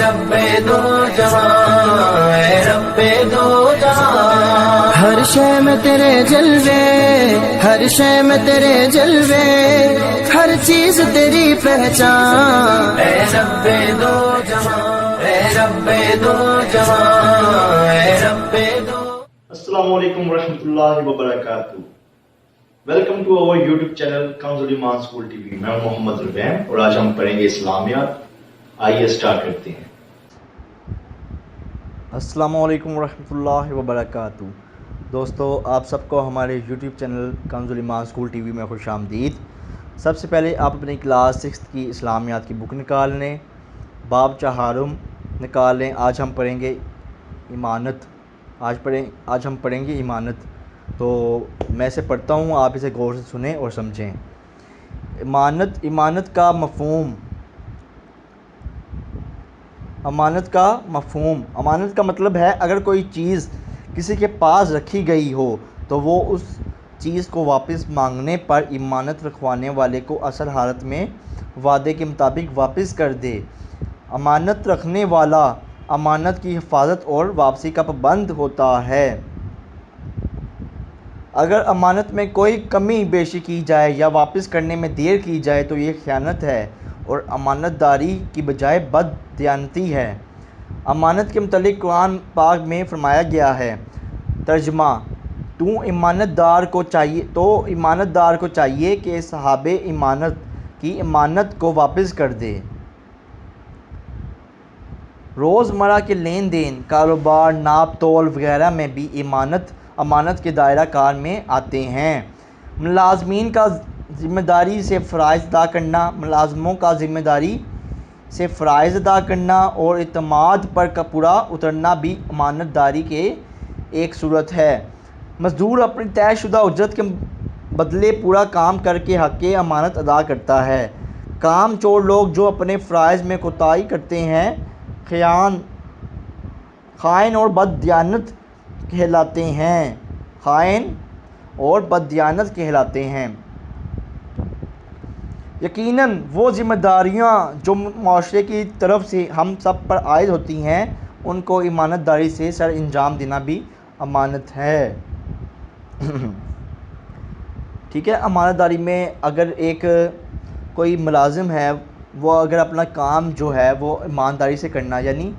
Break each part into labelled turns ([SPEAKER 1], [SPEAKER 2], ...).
[SPEAKER 1] رب دو جہاں، اے رب دو جہاں، ہر شے میں تیرے جلوے، ہر شے میں تیرے جلوے، ہر چیز تیری پہچان، اے رب دو جہاں، اے رب دو جہاں، اے رب دو۔
[SPEAKER 2] السلام علیکم ورحمۃ اللہ وبرکاتہ۔ Welcome to over YouTube channel Kanz Iman school T V. میں ہوں محمد ربیع اور آج ہم پڑھیں گے اسلامیات۔ آئیے اسٹارٹ کرتے ہیں۔
[SPEAKER 3] السلام علیکم ورحمۃ اللہ وبرکاتہ۔ دوستو، آپ سب کو ہمارے YouTube channel Kanz Iman school T V میں خوش آمدید۔ سب سے پہلے آپ اپنی کلاس 6 کی اسلامیات کی بک نکال لیں، باب چہارم نکال لیں۔ آج ہم پڑھیں گے ایمانت۔ آج ہم پڑھیں گے ایمانت۔ تو میں اسے پڑھتا ہوں، آپ اسے غور سے سنیں اور سمجھیں۔ ایمانت کا مفہوم۔ امانت کا مطلب ہے اگر کوئی چیز کسی کے پاس رکھی گئی ہو تو وہ اس چیز کو واپس مانگنے پر امانت رکھوانے والے کو اصل حالت میں وعدے کے مطابق واپس کر دے۔ امانت رکھنے والا امانت کی حفاظت اور واپسی کا پابند ہوتا ہے۔ اگر امانت میں کوئی کمی بیشی کی جائے یا واپس کرنے میں دیر کی جائے تو یہ خیانت ہے اور امانت داری کی بجائے بد دیانتی ہے۔ امانت کے متعلق قرآن پاک میں فرمایا گیا ہے۔ ترجمہ: تو امانت دار کو چاہیے کہ صاحب امانت کی امانت کو واپس کر دے۔ روزمرہ کے لین دین، کاروبار، ناپ تول وغیرہ میں بھی امانت کے دائرہ کار میں آتے ہیں۔ ملازمین کا ذمہ داری سے فرائض ادا کرنا، ملازموں کا ذمہ داری سے فرائض ادا کرنا اور اعتماد پر پورا اترنا بھی امانت داری کی ایک صورت ہے۔ مزدور اپنی طے شدہ اجرت کے بدلے پورا کام کر کے حق امانت ادا کرتا ہے۔ کام چور لوگ جو اپنے فرائض میں کوتاہی کرتے ہیں خائن اور بد دیانت کہلاتے ہیں۔ یقیناً وہ ذمہ داریاں جو معاشرے کی طرف سے ہم سب پر عائد ہوتی ہیں ان کو امانت داری سے سر انجام دینا بھی امانت ہے۔ ٹھیک ہے۔ امانت داری میں اگر کوئی ملازم ہے، وہ اگر اپنا کام جو ہے وہ ایمانداری سے کرنا، یعنی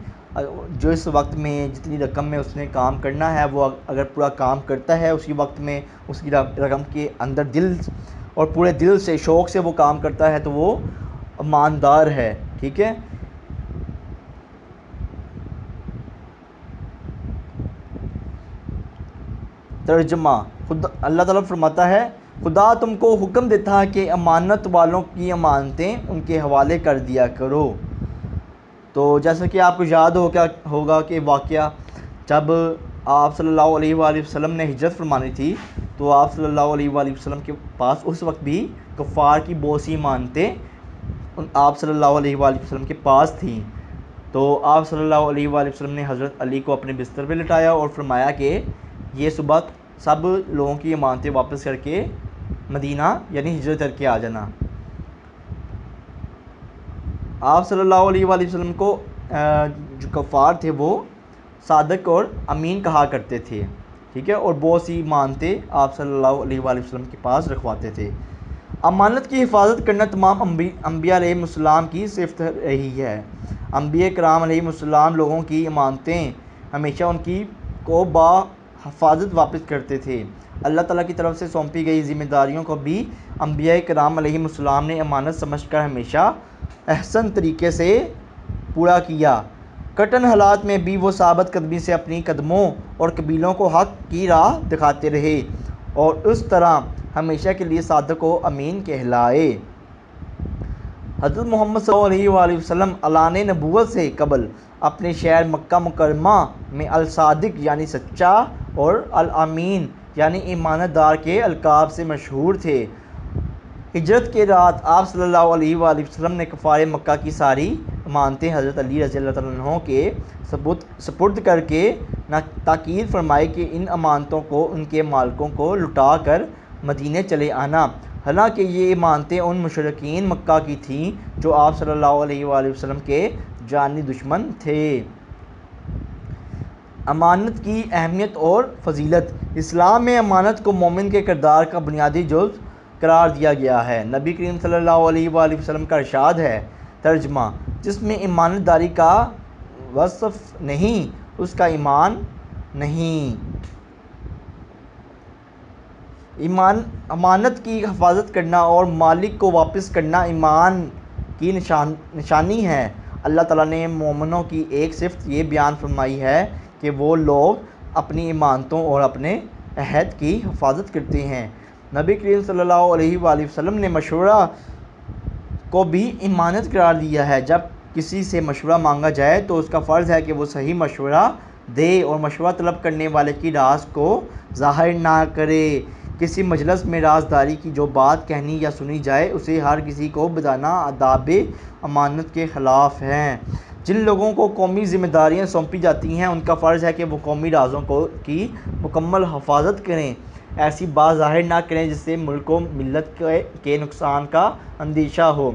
[SPEAKER 3] جو اس وقت میں جتنی رقم میں اس نے کام کرنا ہے وہ اگر پورا کام کرتا ہے اسی وقت میں اس کی رقم کے اندر دل اور پورے دل سے شوق سے وہ کام کرتا ہے تو وہ ایماندار ہے۔ ٹھیک ہے۔ ترجمہ: اللہ تعالیٰ فرماتا ہے، خدا تم کو حکم دیتا ہے کہ امانت والوں کی امانتیں ان کے حوالے کر دیا کرو۔ تو جیسا کہ آپ کو یاد ہوگا کہ واقعہ جب آپ صلی اللہ علیہ وآلہ وسلم نے ہجرت فرمانی تھی تو آپ صلی اللہ علیہ وآلہ وسلم کے پاس اس وقت بھی کفار کی بہت سی امانتیں آپ صلی اللہ علیہ وآلہ وسلم کے پاس تھیں۔ تو آپ صلی اللہ علیہ وآلہ وسلم نے حضرت علی کو اپنے بستر پہ لٹایا اور فرمایا کہ یہ صبح سب لوگوں کی امانتیں واپس کر کے مدینہ یعنی ہجرت کر کے آ جانا۔ آپ صلی اللہ علیہ وآلہ وسلم کو جو کفار تھے وہ صادق اور امین کہا کرتے تھے۔ ٹھیک ہے۔ اور بہت سی امانتیں آپ صلی اللہ علیہ وآلہ وسلم کے پاس رکھواتے تھے۔ امانت کی حفاظت کرنا تمام انبیاء علیہ السلام کی صفت رہی ہے۔ انبیاء کرام علیہ السلام لوگوں کی امانتیں ہمیشہ ان کو حفاظت واپس کرتے تھے۔ اللہ تعالیٰ کی طرف سے سونپی گئی ذمہ داریوں کو بھی انبیاء کرام علیہ السلام نے امانت سمجھ کر ہمیشہ احسن طریقے سے پورا کیا۔ کٹھن حالات میں بھی وہ ثابت قدمی سے اپنی قدموں اور قبیلوں کو حق کی راہ دکھاتے رہے اور اس طرح ہمیشہ کے لیے صادق و امین کہلائے۔ حضرت محمد صلی اللہ علیہ وآلہ وسلم اعلان نبوت سے قبل اپنے شہر مکہ مکرمہ میں الصادق یعنی سچا اور الامین یعنی ایمانت دار کے القاب سے مشہور تھے۔ ہجرت کے رات آپ صلی اللہ علیہ وآلہ وسلم نے کفار مکہ کی ساری امانتیں حضرت علی رضی اللہ تعالیٰ عنہ کے سپرد کر کے تاکید فرمائی کہ ان امانتوں کو ان کے مالکوں کو لٹا کر مدینے چلے آنا۔ حالانکہ یہ امانتیں ان مشرکین مکہ کی تھیں جو آپ صلی اللہ علیہ وآلہ وسلم کے جانی دشمن تھے۔ امانت کی اہمیت اور فضیلت۔ اسلام میں امانت کو مومن کے کردار کا بنیادی جز قرار دیا گیا ہے۔ نبی کریم صلی اللہ علیہ وآلہ وسلم کا ارشاد ہے، ترجمہ: جس میں امانت داری کا وصف نہیں اس کا ایمان نہیں۔ امانت کی حفاظت کرنا اور مالک کو واپس کرنا ایمان کی نشانی ہے۔ اللہ تعالیٰ نے مومنوں کی ایک صفت یہ بیان فرمائی ہے کہ وہ لوگ اپنی امانتوں اور اپنے عہد کی حفاظت کرتے ہیں۔ نبی کریم صلی اللہ علیہ وآلہ وسلم نے مشورہ کو بھی امانت قرار دیا ہے۔ جب کسی سے مشورہ مانگا جائے تو اس کا فرض ہے کہ وہ صحیح مشورہ دے اور مشورہ طلب کرنے والے کی راز کو ظاہر نہ کرے۔ کسی مجلس میں رازداری کی جو بات کہنی یا سنی جائے اسے ہر کسی کو بتانا آداب امانت کے خلاف ہے۔ جن لوگوں کو قومی ذمہ داریاں سونپی جاتی ہیں ان کا فرض ہے کہ وہ قومی رازوں کی مکمل حفاظت کریں، ایسی بات ظاہر نہ کریں جس سے ملک و ملت کے نقصان کا اندیشہ ہو۔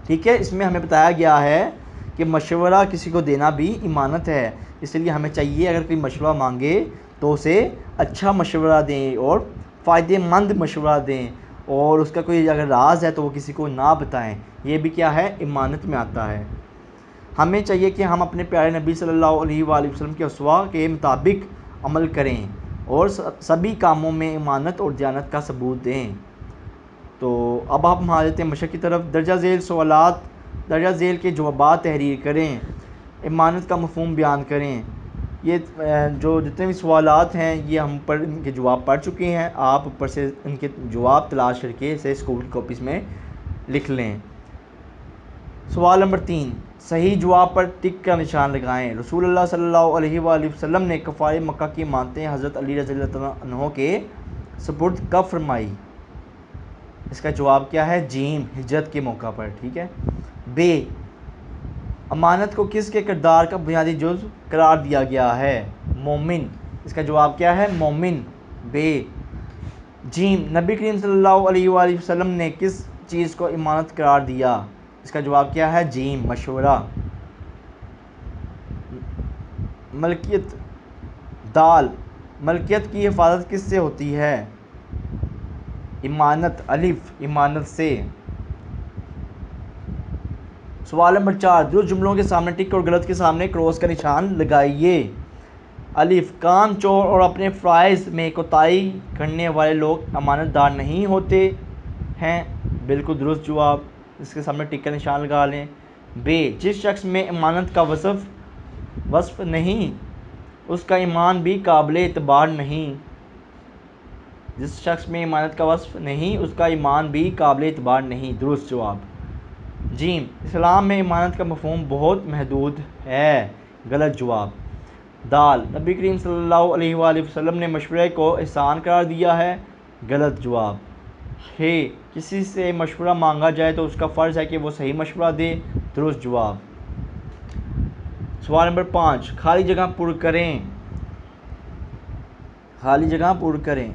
[SPEAKER 3] ٹھیک ہے، اس میں ہمیں بتایا گیا ہے کہ مشورہ کسی کو دینا بھی امانت ہے، اس لیے ہمیں چاہیے اگر کوئی مشورہ مانگے تو اسے اچھا مشورہ دیں اور فائدہ مند مشورہ دیں، اور اس کا کوئی اگر راز ہے تو وہ کسی کو نہ بتائیں۔ یہ بھی کیا ہے؟ امانت میں آتا ہے۔ ہمیں چاہیے کہ ہم اپنے پیارے نبی صلی اللہ علیہ وآلہ وسلم کے اسوہ کے مطابق عمل کریں اور سبھی کاموں میں امانت اور دیانت کا ثبوت دیں۔ تو اب ہم آ جاتے ہیں مشق کی طرف۔ درجہ ذیل سوالات، درجہ ذیل کے جوابات تحریر کریں، امانت کا مفہوم بیان کریں۔ یہ جو جتنے بھی سوالات ہیں یہ ہم پر ان کے جواب پڑھ چکے ہیں، آپ اوپر سے ان کے جواب تلاش کر کے اسے اسکول کی کاپیز میں لکھ لیں۔ سوال نمبر 3، صحیح جواب پر ٹک کا نشان لگائیں۔ رسول اللہ صلی اللہ علیہ وآلہ وسلم نے کفار مکہ کی امانتیں حضرت علی رضی اللہ عنہ کے سپرد کب فرمائی؟ اس کا جواب کیا ہے؟ جیم، ہجرت کے موقع پر۔ ٹھیک ہے۔ بے، امانت کو کس کے کردار کا بنیادی جز قرار دیا گیا ہے؟ مومن۔ اس کا جواب کیا ہے؟ مومن۔ بے۔ جیم، نبی کریم صلی اللہ علیہ وآلہ وسلم نے کس چیز کو امانت قرار دیا؟ اس کا جواب کیا ہے؟ جیم، مشورہ۔ ملکیت۔ دال، ملکیت کی حفاظت کس سے ہوتی ہے؟ امانت۔ الف، امانت سے۔ سوال نمبر 4، درست جملوں کے سامنے ٹک اور غلط کے سامنے کراس کا نشان لگائیے۔ الف، کام چور اور اپنے فرائض میں کوتاہی کرنے والے لوگ امانت دار نہیں ہوتے ہیں، بالکل درست جواب، اس کے سامنے ٹک کا نشان لگا لیں۔ بے، جس شخص میں امانت کا وصف نہیں اس کا ایمان بھی قابل اعتبار نہیں۔ جس شخص میں امانت کا وصف نہیں اس کا ایمان بھی قابل اعتبار نہیں، درست جواب۔ جیم، اسلام میں امانت کا مفہوم بہت محدود ہے، غلط جواب۔ دال، نبی کریم صلی اللہ علیہ وآلہ وسلم نے مشورے کو احسان قرار دیا ہے، غلط جواب۔ ہے، کسی سے مشورہ مانگا جائے تو اس کا فرض ہے کہ وہ صحیح مشورہ دے، درست جواب۔ سوال نمبر 5، خالی جگہ پر کریں۔ خالی جگہ پر کریں۔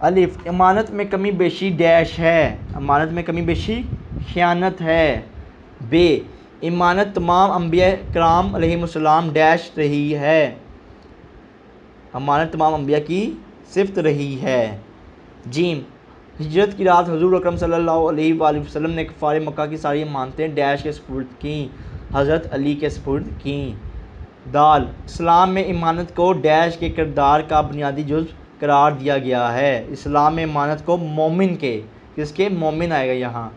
[SPEAKER 3] الف، امانت میں کمی بیشی ڈیش ہے، امانت میں کمی بیشی خیانت ہے۔ بے، امانت تمام انبیاء کرام علیہ السلام ڈیش رہی ہے، امانت تمام انبیاء کی صفت رہی ہے۔ جیم، ہجرت کی رات حضور اکرم صلی اللہ علیہ وآلہ وسلم نے کفار مکہ کی ساری امانتیں ڈیش کے سپرد کیں، حضرت علی کے سپرد کیں۔ دال، اسلام میں امانت کو ڈیش کے کردار کا بنیادی جز قرار دیا گیا ہے، اسلام میں امانت کو مومن کے، کس کے؟ مومن آئے گا یہاں۔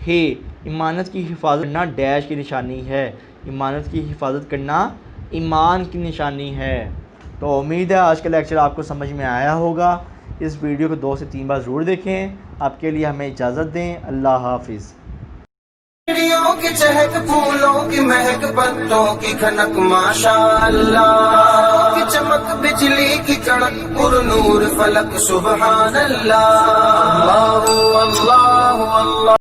[SPEAKER 3] ہے، امانت کی حفاظت کرنا ڈیش کی نشانی ہے، امانت کی حفاظت کرنا ایمان کی نشانی ہے۔ تو امید ہے آج کا لیکچر آپ کو سمجھ میں آیا ہوگا۔ اس ویڈیو کو 2 سے 3 بار ضرور دیکھیں۔ آپ کے لیے ہمیں اجازت دیں، اللہ حافظ۔
[SPEAKER 1] چڑیوں کی چہک، پھولوں کی مہک، پتوں کی کھنک، ماشاءاللہ کی چمک، بجلی کی کڑک، پر نور فلک، سبحان اللہ، اللہ اللہ اللہ۔